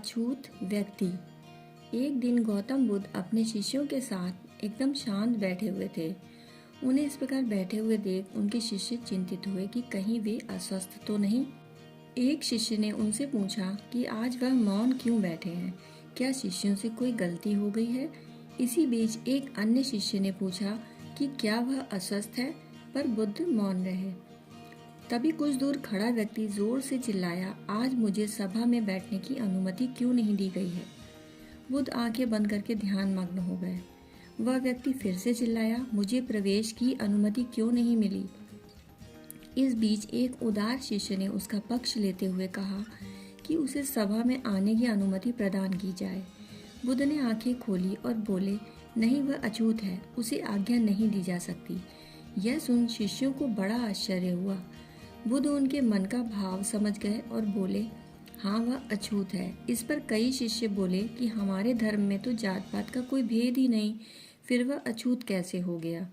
अछूत व्यक्ति। एक दिन गौतम बुद्ध अपने शिष्यों के साथ एकदम शांत बैठे हुए थे। उन्हें इस प्रकार बैठे हुए देख उनके शिष्य चिंतित हुए कि कहीं वे अस्वस्थ तो नहीं। एक शिष्य ने उनसे पूछा कि आज वह मौन क्यों बैठे हैं, क्या शिष्यों से कोई गलती हो गई है। इसी बीच एक अन्य शिष्य ने पूछा कि क्या वह अस्वस्थ है, पर बुद्ध मौन रहे। तभी कुछ दूर खड़ा व्यक्ति जोर से चिल्लाया, आज मुझे सभा में बैठने की अनुमति क्यों नहीं दी गई है। बुद्ध आंखें बंद करके ध्यान मग्न हो गए। वह व्यक्ति फिर से चिल्लाया, मुझे प्रवेश की अनुमति क्यों नहीं मिली। इस बीच एक उदार शिष्य ने उसका पक्ष लेते हुए कहा कि उसे सभा में आने की अनुमति प्रदान की जाए। बुद्ध ने आंखें खोली और बोले, नहीं, वह अछूत है, उसे आज्ञा नहीं दी जा सकती। यह सुन शिष्यों को बड़ा आश्चर्य हुआ। बुद्ध उनके मन का भाव समझ गए और बोले, हाँ, वह अछूत है। इस पर कई शिष्य बोले कि हमारे धर्म में तो जात पात का कोई भेद ही नहीं, फिर वह अछूत कैसे हो गया।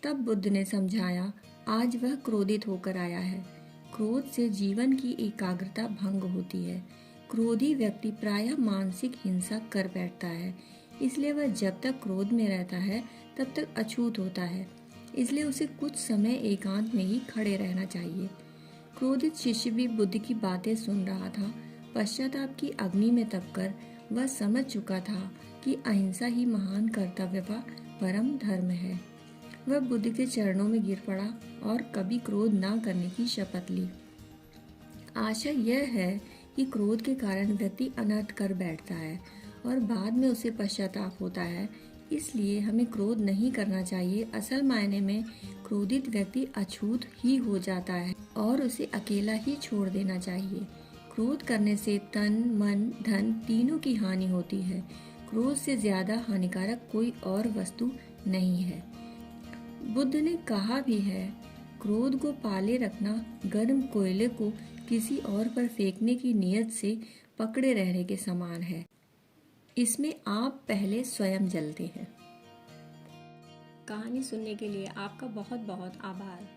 तब बुद्ध ने समझाया, आज वह क्रोधित होकर आया है। क्रोध से जीवन की एकाग्रता भंग होती है। क्रोधी व्यक्ति प्रायः मानसिक हिंसा कर बैठता है, इसलिए वह जब तक क्रोध में रहता है तब तक अछूत होता है। इसलिए उसे कुछ समय एकांत में ही खड़े रहना चाहिए। क्रोधित शिष्य भी बुद्ध की बातें सुन रहा था। पश्चाताप की अग्नि में तपकर वह समझ चुका था कि अहिंसा ही महान कर्तव्य व परम धर्म है। वह बुद्ध के चरणों में गिर पड़ा और कभी क्रोध न करने की शपथ ली। आशा यह है कि क्रोध के कारण व्यक्ति अनर्थ कर बैठता है और बाद में उसे पश्चाताप होता है। इसलिए हमें क्रोध नहीं करना चाहिए। असल मायने में क्रोधित व्यक्ति अछूत ही हो जाता है और उसे अकेला ही छोड़ देना चाहिए। क्रोध करने से तन, मन, धन तीनों की हानि होती है। क्रोध से ज्यादा हानिकारक कोई और वस्तु नहीं है। बुद्ध ने कहा भी है, क्रोध को पाले रखना गर्म कोयले को किसी और पर फेंकने की नियत से पकड़े रहने के समान है। इसमें आप पहले स्वयं जलते हैं। कहानी सुनने के लिए आपका बहुत बहुत आभार।